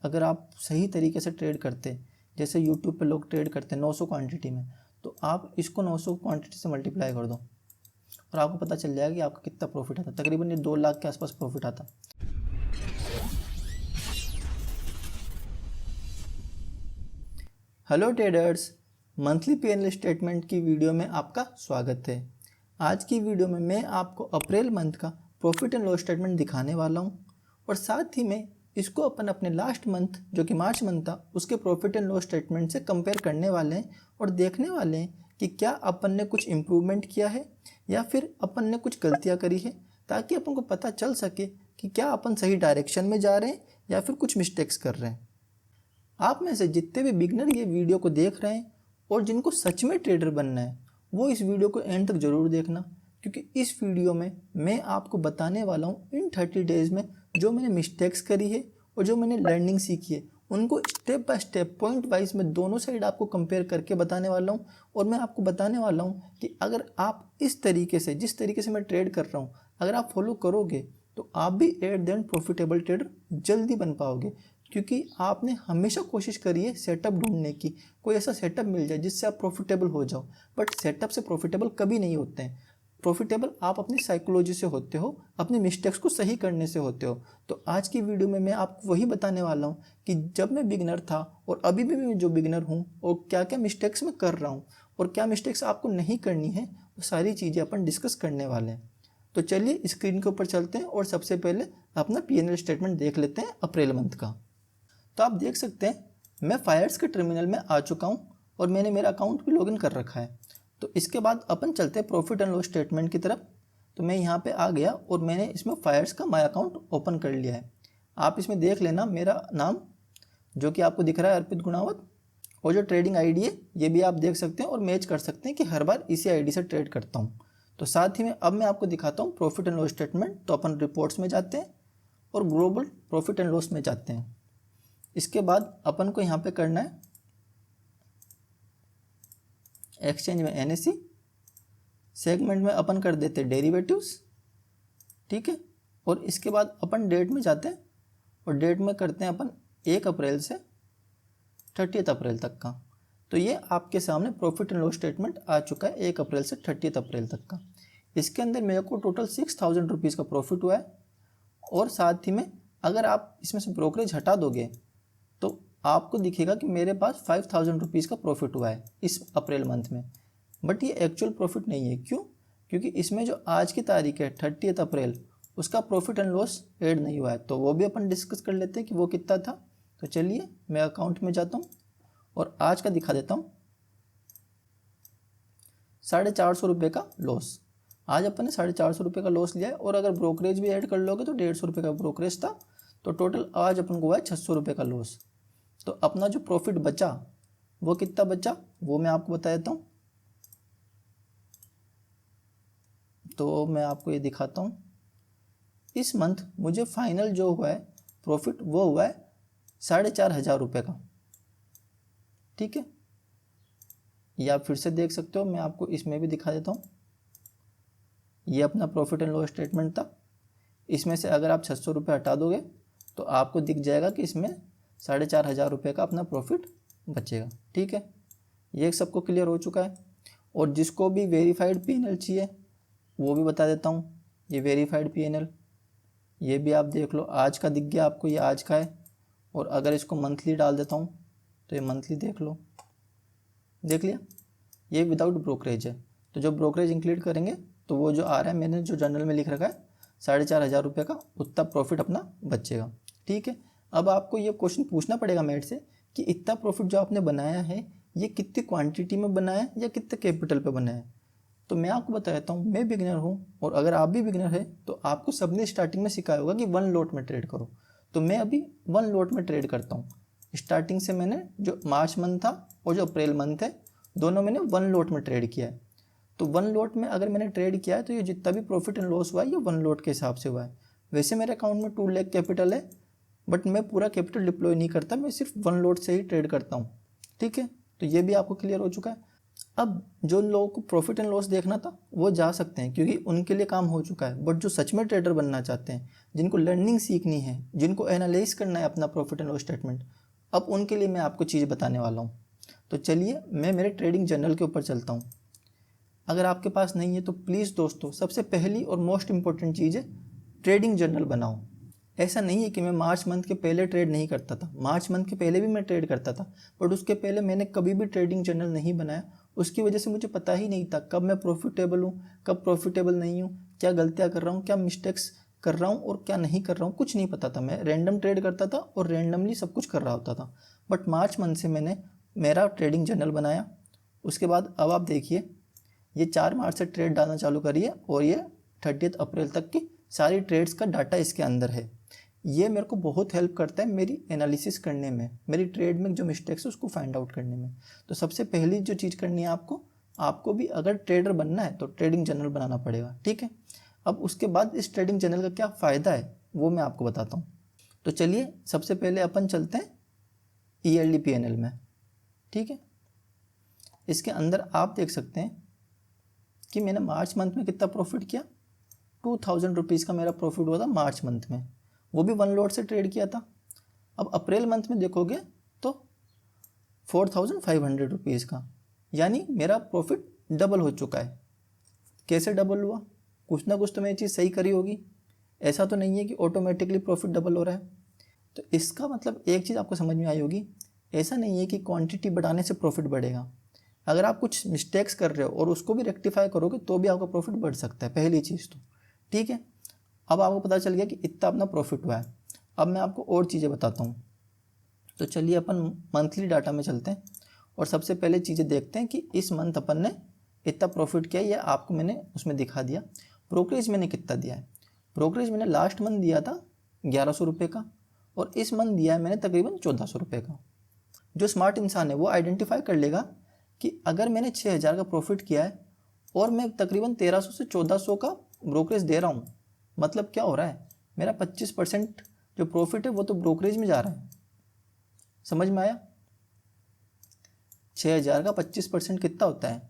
अगर आप सही तरीके से ट्रेड करते, जैसे यूट्यूब पे लोग ट्रेड करते हैं 900 क्वांटिटी में, तो आप इसको 900 क्वांटिटी से मल्टीप्लाई कर दो और आपको पता चल जाएगा कि आपका कितना प्रॉफिट आता। तकरीबन ये 2 लाख के आसपास प्रॉफिट आता। Hello traders, monthly PNL statement की वीडियो में आपका स्वागत है। आज की वीडियो में मैं आपको अप्रैल मंथ का प्रॉफिट एंड लॉस स्टेटमेंट दिखाने वाला हूं और साथ ही में इसको अपन अपने लास्ट मंथ जो कि मार्च मंथ था उसके प्रॉफिट एंड लॉस स्टेटमेंट से कंपेयर करने वाले हैं और देखने वाले हैं कि क्या अपन ने कुछ इम्प्रूवमेंट किया है या फिर अपन ने कुछ गलतियाँ करी है, ताकि अपन को पता चल सके कि क्या अपन सही डायरेक्शन में जा रहे हैं या फिर कुछ मिस्टेक्स कर रहे हैं। आप में से जितने भी बिगनर ये वीडियो को देख रहे हैं और जिनको सच में ट्रेडर बनना है, वो इस वीडियो को एंड तक ज़रूर देखना, क्योंकि इस वीडियो में मैं आपको बताने वाला हूँ इन 30 डेज़ में जो मैंने मिस्टेक्स करी है और जो मैंने लर्निंग सीखी है, उनको step by step point wise में दोनों साइड आपको कंपेयर करके बताने वाला हूँ। और मैं आपको बताने वाला हूँ कि अगर आप इस तरीके से, जिस तरीके से मैं ट्रेड कर रहा हूँ, अगर आप फॉलो करोगे तो आप भी at the end profitable trader जल्दी बन पाओगे, क्योंकि आपने हमेशा कोशिश करी है सेटअप ढूंढने की, कोई ऐसा सेटअप मिल जाए जिससे आप प्रॉफिटेबल हो जाओ। बट सेटअप से प्रॉफिटेबल कभी नहीं होते हैं। प्रॉफिटेबल आप अपनी साइकोलॉजी से होते हो, अपने मिस्टेक्स को सही करने से होते हो। तो आज की वीडियो में मैं आपको वही बताने वाला हूँ कि जब मैं बिगनर था और अभी भी मैं जो बिगनर हूँ और क्या क्या मिस्टेक्स मैं कर रहा हूँ और क्या मिस्टेक्स आपको नहीं करनी है, वो सारी चीज़ें अपन डिस्कस करने वाले हैं। तो चलिए स्क्रीन के ऊपर चलते हैं और सबसे पहले अपना पीएनएल स्टेटमेंट देख लेते हैं अप्रैल मंथ का। तो आप देख सकते हैं मैं फायर्स के टर्मिनल में आ चुका हूं और मैंने मेरा अकाउंट भी लॉगिन कर रखा है। तो इसके बाद अपन चलते हैं प्रॉफिट एंड लॉस स्टेटमेंट की तरफ। तो मैं यहां पे आ गया और मैंने इसमें फायर्स का माय अकाउंट ओपन कर लिया है। आप इसमें देख लेना मेरा नाम जो कि आपको दिख रहा है अर्पित गुणावत, और जो ट्रेडिंग आईडी है ये भी आप देख सकते हैं और मैच कर सकते हैं कि हर बार इसी आईडी से ट्रेड करता हूँ। तो साथ ही में अब मैं आपको दिखाता हूँ प्रॉफिट एंड लॉस स्टेटमेंट। तो अपन रिपोर्ट्स में जाते हैं और ग्लोबल प्रॉफिट एंड लॉस में जाते हैं। इसके बाद अपन को यहाँ पे करना है एक्सचेंज में एनएससी, सेगमेंट में अपन कर देते हैं डेरिवेटिव्स, ठीक है। और इसके बाद अपन डेट में जाते हैं और डेट में करते हैं अपन 1 अप्रैल से 30 अप्रैल तक का। तो ये आपके सामने प्रॉफिट एंड लॉस स्टेटमेंट आ चुका है 1 अप्रैल से 30 अप्रैल तक का। इसके अंदर मेरे को टोटल 6000 रुपीज़ का प्रॉफिट हुआ है। और साथ ही में अगर आप इसमें से ब्रोकरेज हटा दोगे तो आपको दिखेगा कि मेरे पास 5000 रुपीज़ का प्रॉफिट हुआ है इस अप्रैल मंथ में। बट ये एक्चुअल प्रॉफिट नहीं है। क्यों? क्योंकि इसमें जो आज की तारीख है 30 अप्रैल, उसका प्रॉफिट एंड लॉस ऐड नहीं हुआ है। तो वो भी अपन डिस्कस कर लेते हैं कि वो कितना था। तो चलिए मैं अकाउंट में जाता हूँ और आज का दिखा देता हूँ। 450 रुपये का लॉस। आज अपन ने 450 रुपये का लॉस लिया है और अगर ब्रोकरेज भी ऐड कर लोगे तो 150 रुपये का ब्रोकरेज था। तो टोटल आज अपन को हुआ है 600 रुपये का लॉस। तो अपना जो प्रॉफिट बचा वो कितना बचा वो मैं आपको बता देता हूँ। तो मैं आपको ये दिखाता हूँ। इस मंथ मुझे फाइनल जो हुआ है प्रॉफिट वो हुआ है 4500 रुपये का, ठीक है। या फिर से देख सकते हो, मैं आपको इसमें भी दिखा देता हूँ। ये अपना प्रॉफिट एंड लॉस स्टेटमेंट था। इसमें से अगर आप 600 रुपये हटा दोगे तो आपको दिख जाएगा कि इसमें 4500 रुपये का अपना प्रॉफिट बचेगा, ठीक है। ये सबको क्लियर हो चुका है। और जिसको भी वेरीफाइड पीएनएल चाहिए वो भी बता देता हूँ। ये वेरीफाइड पीएनएल ये भी आप देख लो, आज का दिख गया आपको, ये आज का है। और अगर इसको मंथली डाल देता हूँ तो ये मंथली देख लो, देख लिया। ये विदाउट ब्रोकरेज है। तो जो ब्रोकरेज इंक्लूड करेंगे तो वो जो आ रहा है, मैंने जो जर्नल में लिख रखा है 4500 रुपये का, उतना प्रॉफिट अपना बचेगा, ठीक है। अब आपको ये क्वेश्चन पूछना पड़ेगा मेरे से कि इतना प्रॉफिट जो आपने बनाया है ये कितनी क्वांटिटी में बनाया है या कितने कैपिटल पे बनाया है। तो मैं आपको बता देता हूँ, मैं बिगिनर हूँ और अगर आप भी बिगिनर है तो आपको सबने स्टार्टिंग में सिखाया होगा कि 1 लॉट में ट्रेड करो। तो मैं अभी 1 लॉट में ट्रेड करता हूँ। स्टार्टिंग से मैंने जो मार्च मंथ था और जो अप्रैल मंथ है दोनों मैंने 1 लॉट में ट्रेड किया है। तो 1 लॉट में अगर मैंने ट्रेड किया है तो ये जितना भी प्रॉफिट एंड लॉस हुआ है ये 1 लॉट के हिसाब से हुआ है। वैसे मेरे अकाउंट में 2 लाख कैपिटल है, बट मैं पूरा कैपिटल डिप्लॉय नहीं करता, मैं सिर्फ 1 लॉट से ही ट्रेड करता हूँ, ठीक है। तो ये भी आपको क्लियर हो चुका है। अब जो लोगों को प्रॉफिट एंड लॉस देखना था वो जा सकते हैं क्योंकि उनके लिए काम हो चुका है, बट जो सच में ट्रेडर बनना चाहते हैं, जिनको लर्निंग सीखनी है, जिनको एनालाइज करना है अपना प्रॉफिट एंड लॉस स्टेटमेंट, अब उनके लिए मैं आपको चीज़ बताने वाला हूँ। तो चलिए मैं मेरे ट्रेडिंग जर्नल के ऊपर चलता हूँ। अगर आपके पास नहीं है तो प्लीज़ दोस्तों, सबसे पहली और मोस्ट इंपॉर्टेंट चीज़ है ट्रेडिंग जर्नल बनाओ। ऐसा नहीं है कि मैं मार्च मंथ के पहले ट्रेड नहीं करता था, मार्च मंथ के पहले भी मैं ट्रेड करता था, बट उसके पहले मैंने कभी भी ट्रेडिंग जर्नल नहीं बनाया। उसकी वजह से मुझे पता ही नहीं था कब मैं प्रॉफिटेबल हूँ, कब प्रॉफिटेबल नहीं हूँ, क्या गलतियाँ कर रहा हूँ, क्या मिस्टेक्स कर रहा हूँ और क्या नहीं कर रहा हूँ, कुछ नहीं पता था। मैं रैंडम ट्रेड करता था और रैंडमली सब कुछ कर रहा होता था। बट मार्च मंथ से मैंने मेरा ट्रेडिंग जर्नल बनाया। उसके बाद अब आप देखिए, ये 4 मार्च से ट्रेड डालना चालू करिए और ये 30 अप्रैल तक की सारी ट्रेड्स का डाटा इसके अंदर है। ये मेरे को बहुत हेल्प करता है मेरी एनालिसिस करने में, मेरी ट्रेड में जो मिस्टेक्स है उसको फाइंड आउट करने में। तो सबसे पहली जो चीज़ करनी है आपको भी अगर ट्रेडर बनना है तो ट्रेडिंग जर्नल बनाना पड़ेगा, ठीक है। अब उसके बाद इस ट्रेडिंग जर्नल का क्या फ़ायदा है वो मैं आपको बताता हूँ। तो चलिए सबसे पहले अपन चलते हैं ईयरली पीएनएल में, ठीक है। इसके अंदर आप देख सकते हैं कि मैंने मार्च मंथ में कितना प्रॉफिट किया, 2000 रुपीज़ का मेरा प्रॉफिट हुआ था मार्च मंथ में, वो भी 1 लॉट से ट्रेड किया था। अब अप्रैल मंथ में देखोगे तो 4500 रुपीज़ का, यानी मेरा प्रॉफिट डबल हो चुका है। कैसे डबल हुआ? कुछ ना कुछ तो मैंने चीज़ सही करी होगी, ऐसा तो नहीं है कि ऑटोमेटिकली प्रॉफिट डबल हो रहा है। तो इसका मतलब एक चीज़ आपको समझ में आई होगी, ऐसा नहीं है कि क्वांटिटी बढ़ाने से प्रॉफिट बढ़ेगा। अगर आप कुछ मिस्टेक्स कर रहे हो और उसको भी रेक्टिफाई करोगे तो भी आपका प्रॉफिट बढ़ सकता है, पहली चीज़ तो, ठीक है। अब आपको पता चल गया कि इतना अपना प्रॉफिट हुआ है। अब मैं आपको और चीज़ें बताता हूँ। तो चलिए अपन मंथली डाटा में चलते हैं और सबसे पहले चीज़ें देखते हैं कि इस मंथ अपन ने इतना प्रॉफिट किया, या आपको मैंने उसमें दिखा दिया। ब्रोकरेज मैंने कितना दिया है? ब्रोकरेज मैंने लास्ट मंथ दिया था 1100 रुपये का और इस मंथ दिया है मैंने तकरीबन 1400 रुपये का। जो स्मार्ट इंसान है वो आइडेंटिफाई कर लेगा कि अगर मैंने 6000 का प्रॉफिट किया है और मैं तकरीबन 1300 से 1400 का ब्रोकरेज दे रहा हूँ, मतलब क्या हो रहा है, मेरा 25% जो प्रॉफिट है वो तो ब्रोकरेज में जा रहा है। समझ में आया? 6000 का 25% कितना होता है?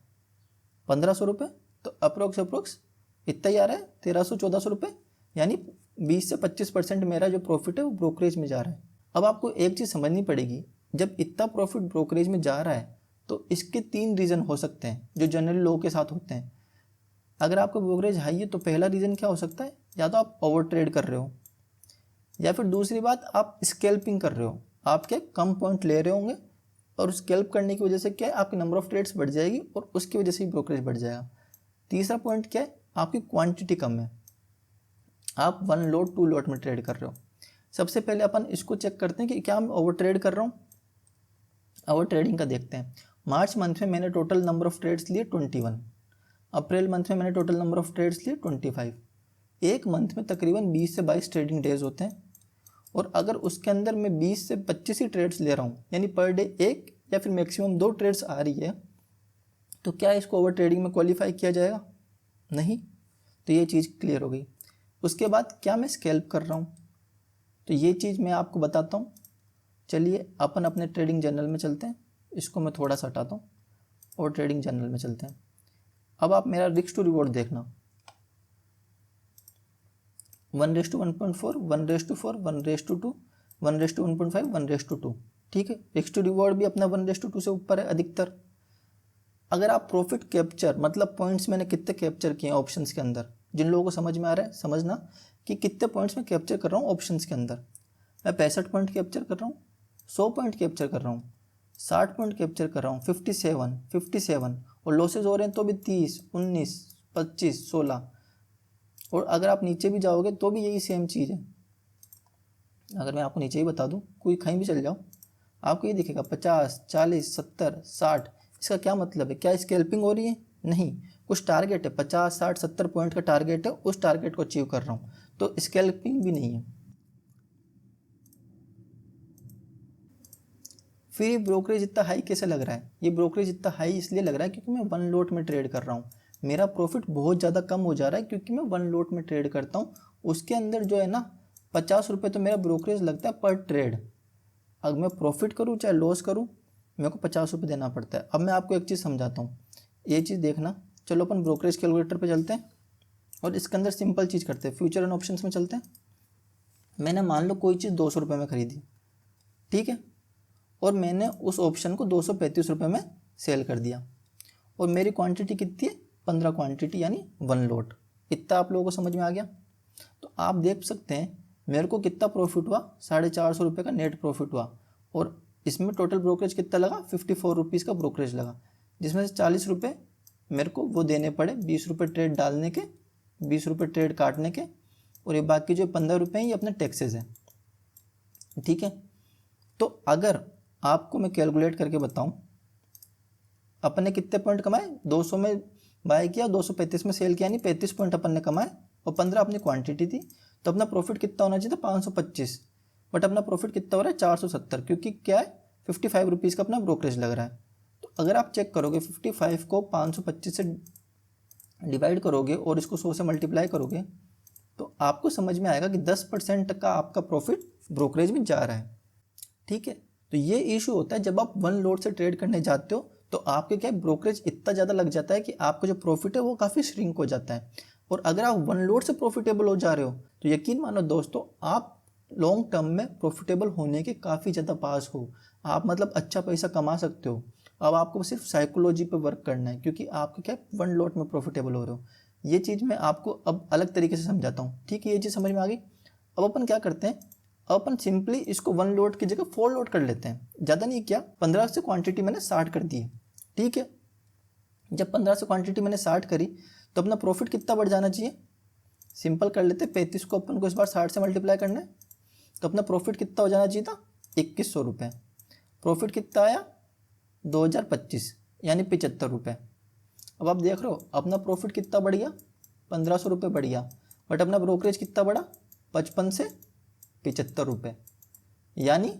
1500 रुपये। तो अप्रोक्स इतना ही आ रहा है, 1300-1400 रुपये, यानी 20 से 25% मेरा जो प्रॉफिट है वो ब्रोकरेज में जा रहा है। अब आपको एक चीज़ समझनी पड़ेगी, जब इतना प्रॉफिट ब्रोकरेज में जा रहा है तो इसके 3 रीज़न हो सकते हैं जो जनरली लोगों के साथ होते हैं। अगर आपका ब्रोकरेज हाई है तो पहला रीज़न क्या हो सकता है, या तो आप ओवर ट्रेड कर रहे हो, या फिर दूसरी बात आप स्कैल्पिंग कर रहे हो। आप क्या कम पॉइंट ले रहे होंगे और स्कैल्प करने की वजह से क्या है, आपकी नंबर ऑफ ट्रेड्स बढ़ जाएगी और उसकी वजह से ही ब्रोकरेज बढ़ जाएगा। तीसरा पॉइंट क्या है, आपकी क्वांटिटी कम है, आप 1 लॉट 2 लॉट में ट्रेड कर रहे हो। सबसे पहले अपन इसको चेक करते हैं कि क्या मैं ओवर ट्रेड कर रहा हूँ। ओवर ट्रेडिंग का देखते हैं। मार्च मंथ में मैंने टोटल नंबर ऑफ ट्रेड्स लिए 21, अप्रैल मंथ में मैंने टोटल नंबर ऑफ ट्रेड्स लिए 25। एक मंथ में तकरीबन 20 से 22 ट्रेडिंग डेज होते हैं और अगर उसके अंदर मैं 20 से 25 ही ट्रेड्स ले रहा हूँ, यानी पर डे एक या फिर मैक्सिमम 2 ट्रेड्स आ रही है, तो क्या इसको ओवर ट्रेडिंग में क्वालिफाई किया जाएगा? नहीं। तो ये चीज़ क्लियर हो गई। उसके बाद क्या मैं स्कैल्प कर रहा हूँ, तो ये चीज़ मैं आपको बताता हूँ। चलिए अपन अपने ट्रेडिंग जर्नल में चलते हैं, इसको मैं थोड़ा सा हटाता हूँ और ट्रेडिंग जर्नल में चलते हैं। अब आप मेरा रिस्क टू रिवॉर्ड देखना, 1:1.4, 1:4, 1:2, 1:1.5, 1:2, ठीक है। रिस्क टू रिवॉर्ड भी अपना 1:2 से ऊपर है अधिकतर। अगर आप प्रॉफिट कैप्चर, मतलब पॉइंट्स मैंने कितने कैप्चर किए हैं ऑप्शंस के अंदर, जिन लोगों को समझ में आ रहा है समझना कि कितने पॉइंट्स मैं कैप्चर कर रहा हूँ ऑप्शंस के अंदर। मैं 65 पॉइंट कैप्चर कर रहा हूँ, 100 पॉइंट कैप्चर कर रहा हूँ, 60 पॉइंट कैप्चर कर रहा हूँ, 57 और लॉसेज हो रहे हैं तो भी 30, 19, 25, 16। और अगर आप नीचे भी जाओगे तो भी यही सेम चीज़ है। अगर मैं आपको नीचे ही बता दूं, कोई कहीं भी चले जाओ, आपको ये दिखेगा 50, 40, 70, 60। इसका क्या मतलब है? क्या स्कैल्पिंग हो रही है? नहीं, कुछ टारगेट है, 50, 60, 70 पॉइंट का टारगेट है, उस टारगेट को अचीव कर रहा हूँ, तो स्कैल्पिंग भी नहीं है। फिर ये ब्रोकरेज इतना हाई कैसे लग रहा है? ये ब्रोकरेज इतना हाई इसलिए लग रहा है क्योंकि मैं 1 लॉट में ट्रेड कर रहा हूँ। मेरा प्रॉफिट बहुत ज़्यादा कम हो जा रहा है क्योंकि मैं 1 लॉट में ट्रेड करता हूँ। उसके अंदर जो है ना 50 रुपये तो मेरा ब्रोकरेज लगता है पर ट्रेड। अगर मैं प्रॉफिट करूँ चाहे लॉस करूँ, मेरे को 50 रुपये देना पड़ता है। अब मैं आपको एक चीज़ समझाता हूँ। ये चीज़ देखना। चलो अपन ब्रोकरेज कैलकुलेटर पे चलते हैं और इसके अंदर सिंपल चीज़ करते हैं, फ्यूचर एंड ऑप्शंस में चलते हैं। मैंने मान लो कोई चीज़ 200 रुपये में खरीदी, ठीक है, और मैंने उस ऑप्शन को 235 रुपये में सेल कर दिया और मेरी क्वांटिटी कितनी है, 15 क्वांटिटी यानी 1 लॉट। इतना आप लोगों को समझ में आ गया। तो आप देख सकते हैं मेरे को कितना प्रॉफिट हुआ, 450 रुपये का नेट प्रॉफिट हुआ और इसमें टोटल ब्रोकरेज कितना लगा, 54 रुपीज़ का ब्रोकरेज लगा, जिसमें से 40 रुपये मेरे को वो देने पड़े, 20 रुपये ट्रेड डालने के, 20 रुपये ट्रेड काटने के, और ये बाकी जो 15 रुपये हैं ये अपने टैक्सेस हैं, ठीक है। तो अगर आपको मैं कैलकुलेट करके बताऊं, अपन ने कितने पॉइंट कमाए, 200 में बाय किया, 235 में सेल किया, यानी 35 पॉइंट अपन ने कमाए और 15 अपनी क्वांटिटी थी, तो अपना प्रॉफिट कितना होना चाहिए था, 525, बट अपना प्रॉफिट कितना हो रहा है, 470, क्योंकि क्या है, 55 रुपीज़ का अपना ब्रोकरेज लग रहा है। तो अगर आप चेक करोगे 55 को 525 से डिवाइड करोगे और इसको 100 से मल्टीप्लाई करोगे तो आपको समझ में आएगा कि 10% का आपका प्रॉफिट ब्रोकरेज में जा रहा है, ठीक है। तो ये इशू होता है जब आप 1 लॉट से ट्रेड करने जाते हो तो आपके क्या ब्रोकरेज इतना ज़्यादा लग जाता है कि आपका जो प्रॉफिट है वो काफ़ी श्रिंक हो जाता है। और अगर आप 1 लॉट से प्रॉफिटेबल हो जा रहे हो तो यकीन मानो दोस्तों, आप लॉन्ग टर्म में प्रॉफिटेबल होने के काफ़ी ज़्यादा पास हो, आप मतलब अच्छा पैसा कमा सकते हो। अब आपको सिर्फ साइकोलॉजी पे वर्क करना है, क्योंकि आपके क्या 1 लॉट में प्रॉफिटेबल हो रहे हो। ये चीज़ मैं आपको अब अलग तरीके से समझाता हूँ, ठीक है, ये चीज़ समझ में आ गई। अब अपन क्या करते हैं, अब अपन सिंपली इसको 1 लॉट की जगह 4 लॉट कर लेते हैं। ज़्यादा नहीं किया, 15 से क्वांटिटी मैंने 60 कर दी है, ठीक है। जब 15 से क्वांटिटी मैंने 60 करी तो अपना प्रॉफिट कितना बढ़ जाना चाहिए, सिंपल कर लेते, 35 को अपन को इस बार 60 से मल्टीप्लाई करना है, तो अपना प्रॉफिट कितना हो जाना चाहिए था, 2100 रुपये। प्रॉफिट कितना आया, 2025 यानी 75 रुपये। अब आप देख रहे हो अपना प्रॉफिट कितना बढ़ गया, 1500 रुपये बढ़ गया, बट अपना ब्रोकरेज कितना बढ़ा, 55 से 75 रुपये, यानी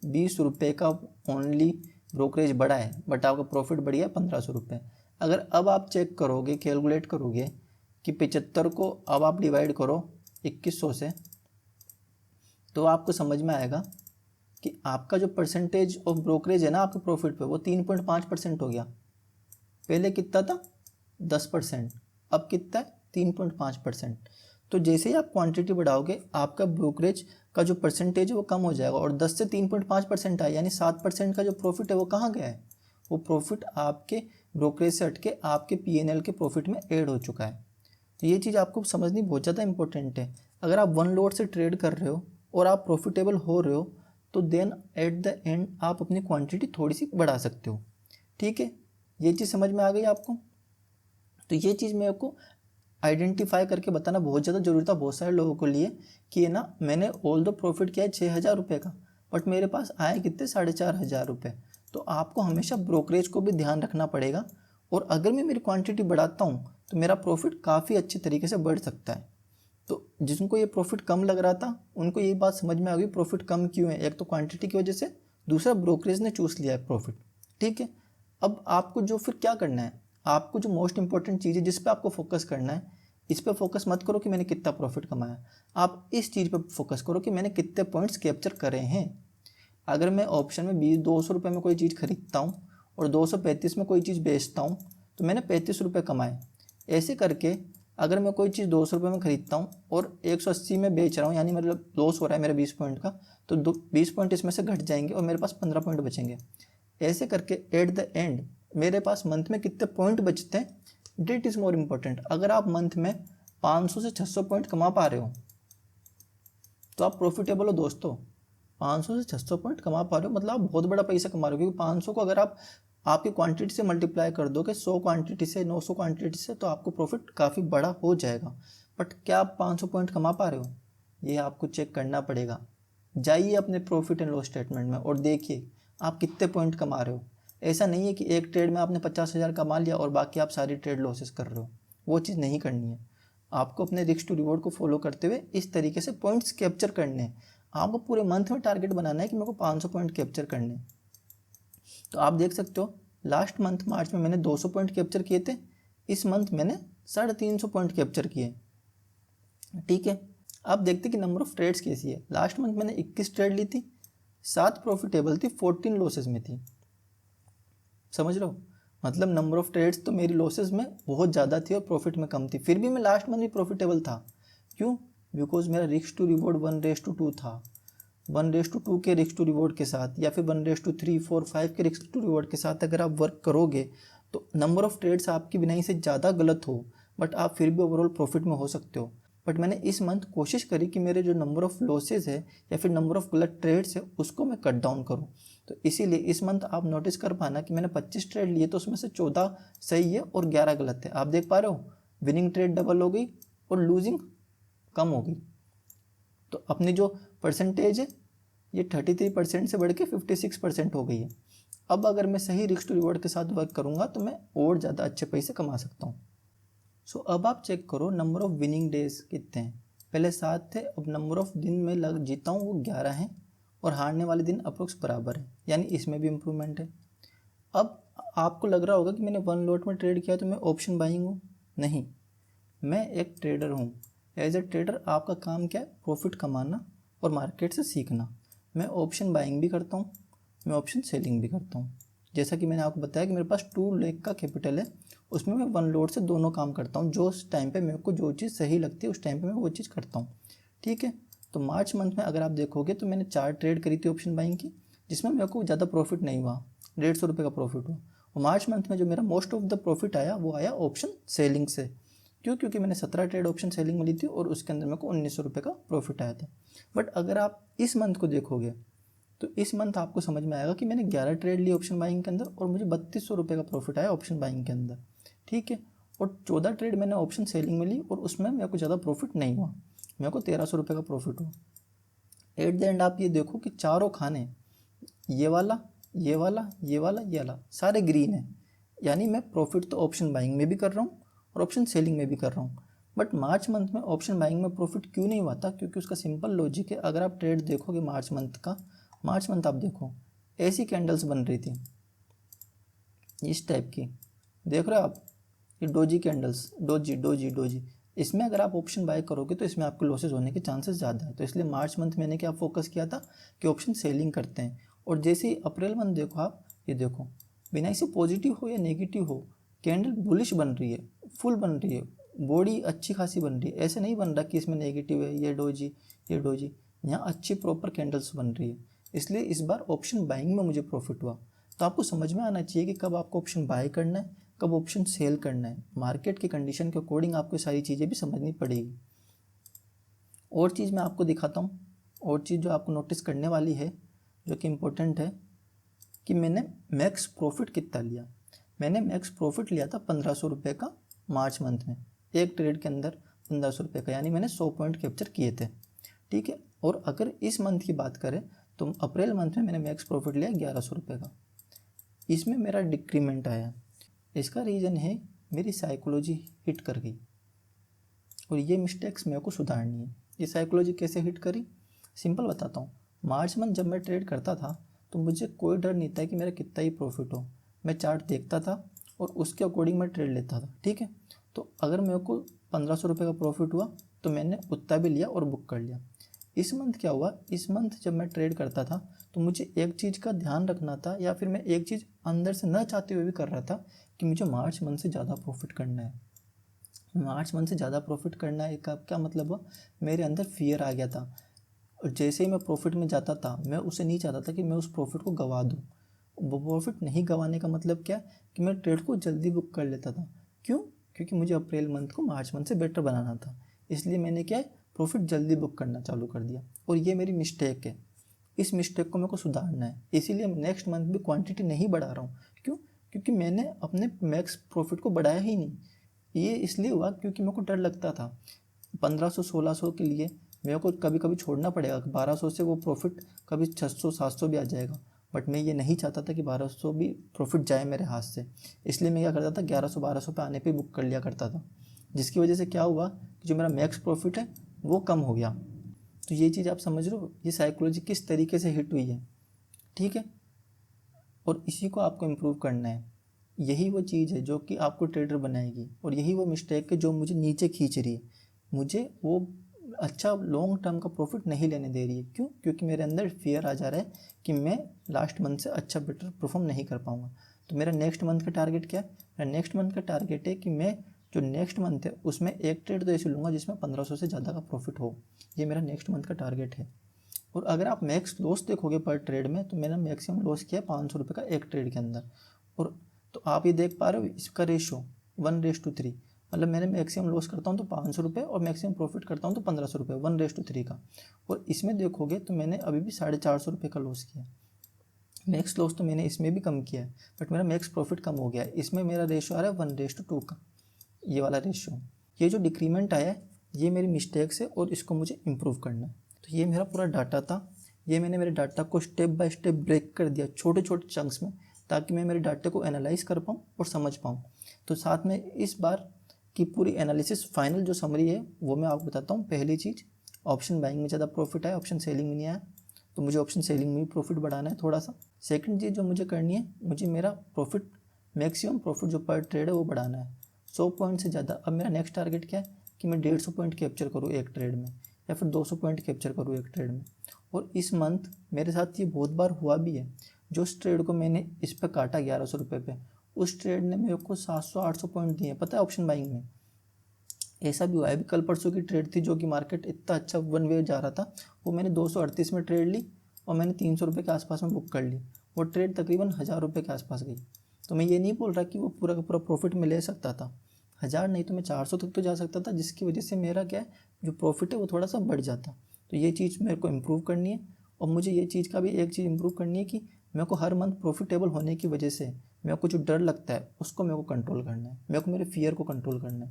20 रुपये का ओनली ब्रोकरेज बढ़ा है, बट आपका प्रॉफिट बढ़ गया 1500 रुपये। अगर अब आप चेक करोगे, कैलकुलेट करोगे कि 75 को अब आप डिवाइड करो 2100 से, तो आपको समझ में आएगा कि आपका जो परसेंटेज ऑफ ब्रोकरेज है ना आपके प्रॉफिट पे, वो 3.5% हो गया। पहले कितना था, 10%, अब कितना है, 3.5%। तो जैसे ही आप क्वांटिटी बढ़ाओगे आपका ब्रोकरेज का जो परसेंटेज है वो कम हो जाएगा, और 10 से 3.5% आया, यानी 7% का जो प्रॉफिट है वो कहाँ गया है, वो प्रॉफिट आपके ब्रोकरेज से हटके आपके P&L के प्रॉफिट में ऐड हो चुका है। तो ये चीज़ आपको समझनी बहुत ज़्यादा इंपॉर्टेंट है। अगर आप 1 लॉट से ट्रेड कर रहे हो और आप प्रॉफिटेबल हो रहे हो तो देन एट द एंड आप अपनी क्वांटिटी थोड़ी सी बढ़ा सकते हो, ठीक है। ये चीज़ समझ में आ गई आपको। तो ये चीज़ मेरे को आइडेंटिफाई करके बताना बहुत ज़्यादा जरूरी था बहुत सारे लोगों के लिए कि ना मैंने ऑल द प्रॉफिट किया है 6,000 रुपये का, बट मेरे पास आए कितने, 4,500 रुपये। तो आपको हमेशा ब्रोकरेज को भी ध्यान रखना पड़ेगा, और अगर मैं मेरी क्वांटिटी बढ़ाता हूँ तो मेरा प्रॉफिट काफ़ी अच्छे तरीके से बढ़ सकता है। तो जिनको ये प्रॉफिट कम लग रहा था उनको ये बात समझ में आ गई प्रॉफिट कम क्यों है, एक तो क्वांटिटी की वजह से, दूसरा ब्रोकरेज ने चूस लिया है प्रॉफिट, ठीक है। अब आपको जो फिर क्या करना है, आपको जो मोस्ट इंपॉर्टेंट चीज़ है जिस पे आपको फोकस करना है, इस पे फोकस मत करो कि मैंने कितना प्रॉफिट कमाया, आप इस चीज़ पे फोकस करो कि मैंने कितने पॉइंट्स कैप्चर करे हैं। अगर मैं ऑप्शन में 200 रुपये में कोई चीज़ खरीदता हूँ और 235 में कोई चीज़ बेचता हूँ तो मैंने 35 रुपये कमाए। ऐसे करके अगर मैं कोई चीज़ 200 रुपये में खरीदता हूँ और 180 में बेच रहा हूँ, यानी मतलब लॉस हो रहा है मेरा 20 पॉइंट का, तो 20 पॉइंट इसमें से घट जाएंगे और मेरे पास 15 पॉइंट बचेंगे। ऐसे करके एट द एंड मेरे पास मंथ में कितने पॉइंट बचते हैं, डेट इज़ मोर इम्पोर्टेंट। अगर आप मंथ में 500 से 600 पॉइंट कमा पा रहे हो तो आप प्रॉफिटेबल हो दोस्तों। 500 से 600 पॉइंट कमा पा रहे हो मतलब आप बहुत बड़ा पैसा कमा रहे हो, क्योंकि 500 को अगर आप आपकी क्वांटिटी से मल्टीप्लाई कर दोगे 100 क्वांटिटी से, 900 क्वांटिटी से, तो आपको प्रॉफिट काफ़ी बड़ा हो जाएगा। बट क्या आप 500 पॉइंट कमा पा रहे हो, ये आपको चेक करना पड़ेगा। जाइए अपने प्रॉफिट एंड लॉस स्टेटमेंट में और देखिए आप कितने पॉइंट कमा रहे हो। ऐसा नहीं है कि एक ट्रेड में आपने 50,000 कमा लिया और बाकी आप सारी ट्रेड लॉसेस कर रहे हो, वो चीज़ नहीं करनी है। आपको अपने रिस्क टू रिवॉर्ड को फॉलो करते हुए इस तरीके से पॉइंट्स कैप्चर करने हैं। आपको पूरे मंथ में टारगेट बनाना है कि मेरे को 500 पॉइंट कैप्चर करने। तो आप देख सकते हो लास्ट मंथ मार्च में मैंने 200 पॉइंट कैप्चर किए थे, इस मंथ मैंने 350 पॉइंट कैप्चर किए, ठीक है। आप देखते कि नंबर ऑफ ट्रेड्स कैसी है। लास्ट मंथ मैंने 21 ट्रेड ली थी, 7 प्रॉफिटेबल थी, 14 लॉसेस में थी, समझ लो। मतलब नंबर ऑफ ट्रेड्स तो मेरी लॉसेस में बहुत ज़्यादा थी और प्रॉफिट में कम थी, फिर भी मैं लास्ट मंथ भी प्रॉफिटेबल था। क्यों? बिकॉज मेरा रिस्क टू रिवॉर्ड 1:2 था। 1:2 के रिस्क टू रिवॉर्ड के साथ या फिर 1:3, 4, 5 के रिस्क टू रिवॉर्ड के साथ अगर आप वर्क करोगे तो नंबर ऑफ ट्रेड्स आपकी बिनाई से ज़्यादा गलत हो बट आप फिर भी ओवरऑल प्रॉफिट में हो सकते हो। बट मैंने इस मंथ कोशिश करी कि मेरे जो नंबर ऑफ लॉसेज है या फिर नंबर ऑफ गलत ट्रेड्स है उसको मैं कट डाउन करूँ। तो इसीलिए इस मंथ आप नोटिस कर पाना कि मैंने 25 ट्रेड लिए तो उसमें से 14 सही है और 11 गलत है। आप देख पा रहे हो, विनिंग ट्रेड डबल हो गई और लूजिंग कम हो गई। तो अपनी जो परसेंटेज है ये 33% से बढ़ के 56% हो गई है। अब अगर मैं सही रिस्क टू रिवॉर्ड के साथ वर्क करूँगा तो मैं और ज़्यादा अच्छे पैसे कमा सकता हूँ। सो अब आप चेक करो नंबर ऑफ विनिंग डेज कितने हैं। पहले 7 थे, अब नंबर ऑफ दिन में लग जीता हूँ वो 11 हैं और हारने वाले दिन अप्रोक्स बराबर है, यानी इसमें भी इम्प्रूवमेंट है। अब आपको लग रहा होगा कि मैंने 1 लॉट में ट्रेड किया तो मैं ऑप्शन बाइंग हूँ। नहीं, मैं एक ट्रेडर हूँ। एज ए ट्रेडर आपका काम क्या है? प्रॉफिट कमाना और मार्केट से सीखना। मैं ऑप्शन बाइंग भी करता हूँ, मैं ऑप्शन सेलिंग भी करता हूँ। जैसा कि मैंने आपको बताया कि मेरे पास 2 लाख का कैपिटल है, उसमें मैं 1 लॉट से दोनों काम करता हूँ। जो उस टाइम पे मेरे को जो चीज़ सही लगती है उस टाइम पे मैं वो चीज़ करता हूँ। ठीक है, तो मार्च मंथ में अगर आप देखोगे तो मैंने 4 ट्रेड करी थी ऑप्शन बाइंग की, जिसमें मेरे को ज़्यादा प्रॉफिट नहीं हुआ, 150 रुपये का प्रॉफिट हुआ। और मार्च मंथ में जो मेरा मोस्ट ऑफ द प्रॉफिट आया वो आया ऑप्शन सेलिंग से। क्यों? क्योंकि मैंने 17 ट्रेड ऑप्शन सेलिंग में ली थी और उसके अंदर मेरे को 1900 रुपये का प्रॉफिट आया था। बट अगर आप इस मंथ को देखोगे तो इस मंथ आपको समझ में आएगा कि मैंने 11 ट्रेड लिए ऑप्शन बाइंग के अंदर और मुझे 3200 रुपये का प्रॉफिट आया ऑप्शन बाइंग के अंदर। ठीक है, और 14 ट्रेड मैंने ऑप्शन सेलिंग में ली और उसमें मेरे को ज़्यादा प्रॉफिट नहीं हुआ, मेरे को 1300 रुपये का प्रॉफिट हुआ। एट द एंड आप ये देखो कि चारों खाने, ये वाला, ये वाला, ये वाला, ये वाला, सारे ग्रीन है। यानी मैं प्रॉफिट तो ऑप्शन बाइंग में भी कर रहा हूँ और ऑप्शन सेलिंग में भी कर रहा हूँ। बट मार्च मंथ में ऑप्शन बाइंग में प्रॉफिट क्यों नहीं हुआ था? क्योंकि उसका सिंपल लॉजिक है। अगर आप ट्रेड देखोगे मार्च मंथ का, मार्च मंथ आप देखो ऐसी कैंडल्स बन रही थी इस टाइप की, देख रहे हो आप, ये doji candles, doji doji doji. इसमें अगर आप ऑप्शन बाय करोगे तो इसमें आपके लॉसेस होने के चांसेस ज़्यादा है। तो इसलिए मार्च मंथ मैंने क्या फोकस किया था कि ऑप्शन सेलिंग करते हैं। और जैसे ही अप्रैल मंथ देखो आप, ये देखो बिना इसे पॉजिटिव हो या नेगेटिव हो, कैंडल बुलिश बन रही है, फुल बन रही है, बॉडी अच्छी खासी बन रही है। ऐसे नहीं बन रहा कि इसमें नेगेटिव है, ये डोजी ये डोजी, यहाँ अच्छी प्रॉपर कैंडल्स बन रही है। इसलिए इस बार ऑप्शन बाइंग में मुझे प्रॉफिट हुआ। तो आपको समझ में आना चाहिए कि कब आपको ऑप्शन बाय करना है, कब ऑप्शन सेल करना है। मार्केट की कंडीशन के अकॉर्डिंग आपको सारी चीज़ें भी समझनी पड़ेगी। और चीज़ मैं आपको दिखाता हूँ, और चीज़ जो आपको नोटिस करने वाली है जो कि इम्पोर्टेंट है कि मैंने मैक्स प्रॉफिट कितना लिया। मैंने मैक्स प्रॉफिट लिया था 1500 रुपये का मार्च मंथ में, एक ट्रेड के अंदर 1500 रुपये का, यानी मैंने 100 पॉइंट कैप्चर किए थे। ठीक है, और अगर इस मंथ की बात करें तो अप्रैल मंथ में मैंने मैक्स प्रॉफिट लिया 1100 रुपये का। इसमें मेरा डिक्रीमेंट आया। इसका रीज़न है मेरी साइकोलॉजी हिट कर गई और ये मिस्टेक्स मेरे को सुधारनी है। ये साइकोलॉजी कैसे हिट करी? सिंपल बताता हूँ। मार्च मंथ जब मैं ट्रेड करता था तो मुझे कोई डर नहीं था कि मेरा कितना ही प्रॉफिट हो। मैं चार्ट देखता था और उसके अकॉर्डिंग मैं ट्रेड लेता था। ठीक है, तो अगर मेरे को 1500 रुपये का प्रॉफिट हुआ तो मैंने उतना भी लिया और बुक कर लिया। इस मंथ क्या हुआ? इस मंथ जब मैं ट्रेड करता था तो मुझे एक चीज़ का ध्यान रखना था, या फिर मैं एक चीज़ अंदर से न चाहते हुए भी कर रहा था कि मुझे मार्च मंथ से ज़्यादा प्रॉफिट करना है। मार्च मंथ से ज़्यादा प्रॉफिट करना है का क्या मतलब हुआ? मेरे अंदर फियर आ गया था और जैसे ही मैं प्रॉफिट में जाता था मैं उसे नहीं चाहता था कि मैं उस प्रॉफिट को गंवा दूँ। वो प्रॉफिट नहीं गंवाने का मतलब क्या? कि मैं ट्रेड को जल्दी बुक कर लेता था। क्यों? क्योंकि मुझे अप्रैल मंथ को मार्च मंथ से बेटर बनाना था। इसलिए मैंने क्या है, प्रॉफिट जल्दी बुक करना चालू कर दिया और ये मेरी मिस्टेक है। इस मिस्टेक को मेरे को सुधारना है, इसीलिए मैं नेक्स्ट मंथ भी क्वांटिटी नहीं बढ़ा रहा हूँ। क्यों? क्योंकि मैंने अपने मैक्स प्रॉफिट को बढ़ाया ही नहीं। ये इसलिए हुआ क्योंकि मेरे को डर लगता था 1500 1600 के लिए मेरे को कभी कभी छोड़ना पड़ेगा, 1200 से वो प्रॉफिट कभी 600 700 भी आ जाएगा। बट मैं ये नहीं चाहता था कि 1200 भी प्रॉफिट जाए मेरे हाथ से। इसलिए मैं क्या करता था, 1100 1200 पे आने पे बुक कर लिया करता था, जिसकी वजह से क्या हुआ कि जो मेरा मैक्स प्रॉफिट है वो कम हो गया। तो ये चीज़ आप समझ रहे हो, ये साइकोलॉजी किस तरीके से हिट हुई है। ठीक है, और इसी को आपको इम्प्रूव करना है। यही वो चीज़ है जो कि आपको ट्रेडर बनाएगी और यही वो मिस्टेक है जो मुझे नीचे खींच रही है। मुझे वो अच्छा लॉन्ग टर्म का प्रॉफिट नहीं लेने दे रही है। क्यों? क्योंकि मेरे अंदर फियर आ जा रहा है कि मैं लास्ट मंथ से अच्छा बेटर परफॉर्म नहीं कर पाऊंगा। तो मेरा नेक्स्ट मंथ का टारगेट क्या है? मेरा नेक्स्ट मंथ का टारगेट है कि मैं जो नेक्स्ट मंथ है उसमें एक ट्रेड तो ऐसे लूँगा जिसमें 1500 से ज़्यादा का प्रॉफिट हो। ये मेरा नेक्स्ट मंथ का टारगेट है। और अगर आप मैक्स लॉस देखोगे पर ट्रेड में, तो मैंने मैक्सिमम लॉस किया 500 रुपये का एक ट्रेड के अंदर। और तो आप ये देख पा रहे हो इसका रेशो 1:3, मतलब मैंने मैक्सिमम लॉस करता हूँ तो 500 रुपये और मैक्सिमम प्रॉफिट करता हूँ तो 1500 रुपये, 1:3 का। और इसमें देखोगे तो मैंने अभी भी 450 रुपये का लॉस किया। मैक्स लॉस तो मैंने इसमें भी कम किया है, बट मेरा मैक्स प्रॉफिट कम हो गया है। इसमें मेरा रेशो आ रहा है 1:2 का, ये वाला रेशो। ये जो डिक्रीमेंट आया है ये मेरी मिस्टेक्स है और इसको मुझे इम्प्रूव करना है। तो ये मेरा पूरा डाटा था। ये मैंने मेरे डाटा को स्टेप बाय स्टेप ब्रेक कर दिया छोटे छोटे चंक्स में, ताकि मैं मेरे डाटे को एनालाइज कर पाऊँ और समझ पाऊँ। तो साथ में इस बार की पूरी एनालिसिस फाइनल जो समरी है वो मैं आपको बताता हूँ। पहली चीज़, ऑप्शन बाइंग में ज़्यादा प्रॉफिट आया, ऑप्शन सेलिंग में नहीं आया, तो मुझे ऑप्शन सेलिंग में भी प्रॉफिट बढ़ाना है थोड़ा सा। सेकंड चीज़ जो मुझे करनी है, मुझे मेरा प्रॉफिट मैक्सिमम प्रॉफिट जो पर ट्रेड है वो बढ़ाना है 100 पॉइंट से ज़्यादा। अब मेरा नेक्स्ट टारगेट क्या है कि मैं 150 पॉइंट कैप्चर करूँ एक ट्रेड में, या फिर 200 पॉइंट कैप्चर करूँ एक ट्रेड में। और इस मंथ मेरे साथ ये बहुत बार हुआ भी है। जो उस ट्रेड को मैंने इस पर काटा 1100 रुपये पे, उस ट्रेड ने मेरे को 700-800 पॉइंट दिए, पता है, ऑप्शन बाइंग में। ऐसा भी हुआ है। अभी कल परसों की ट्रेड थी जो कि मार्केट इतना अच्छा वन वे जा रहा था, वो मैंने 238 में ट्रेड ली और मैंने 300 रुपये के आसपास में बुक कर ली। वो ट्रेड तकरीबन 1000 रुपये के आसपास गई। तो मैं ये नहीं बोल रहा कि वो पूरा का पूरा प्रॉफिट में ले सकता था, 1000 नहीं तो मैं 400 तक तो जा सकता था, जिसकी वजह से मेरा क्या है, जो प्रॉफिट है वो थोड़ा सा बढ़ जाता। तो ये चीज़ मेरे को इम्प्रूव करनी है। और मुझे ये चीज़ का भी एक चीज़ इम्प्रूव करनी है कि मेरे को हर मंथ प्रॉफिटेबल होने की वजह से मेरे को जो डर लगता है उसको मेरे को कंट्रोल करना है, मेरे को मेरे फियर को कंट्रोल करना है।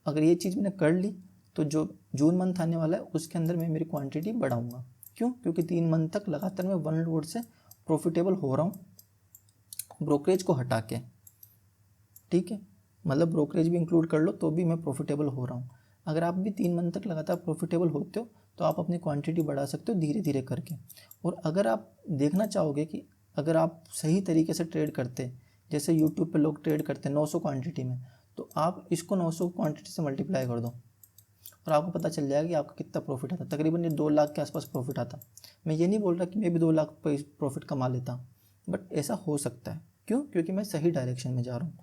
अगर ये चीज़ मैंने कर ली तो जो जून मंथ आने वाला है उसके अंदर मैं मेरी क्वांटिटी बढ़ाऊंगा। क्यों? क्योंकि 3 मंथ तक लगातार मैं वन लोड से प्रॉफिटेबल हो रहा हूँ ब्रोकरेज को हटा के। ठीक है, मतलब ब्रोकरेज भी इंक्लूड कर लो तो भी मैं प्रॉफिटेबल हो रहा हूँ। अगर आप भी 3 मंथ तक लगातार प्रॉफिटेबल होते हो तो आप अपनी क्वांटिटी बढ़ा सकते हो धीरे धीरे करके। और अगर आप देखना चाहोगे कि अगर आप सही तरीके से ट्रेड करते, जैसे यूट्यूब पे लोग ट्रेड करते हैं 900 क्वांटिटी में, तो आप इसको 900 क्वांटिटी से मल्टीप्लाई कर दो और आपको पता चल जाएगा कि आपका कितना प्रॉफिट आता। तकरीबन ये 2 लाख के आसपास प्रॉफिट आता। मैं ये नहीं बोल रहा कि मैं भी 2 लाख प्रॉफिट कमा लेता, बट ऐसा हो सकता है। क्यों? क्योंकि मैं सही डायरेक्शन में जा रहा हूँ।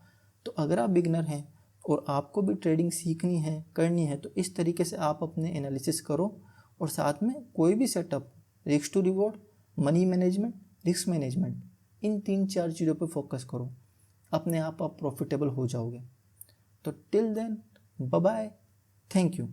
तो अगर आप बिगनर हैं और आपको भी ट्रेडिंग सीखनी है, करनी है, तो इस तरीके से आप अपने एनालिसिस करो। और साथ में कोई भी setup, risk to reward, money management, risk management, इन 3-4 चीज़ों पर फोकस करो, अपने आप प्रॉफिटेबल हो जाओगे। तो till then, bye bye, thank you.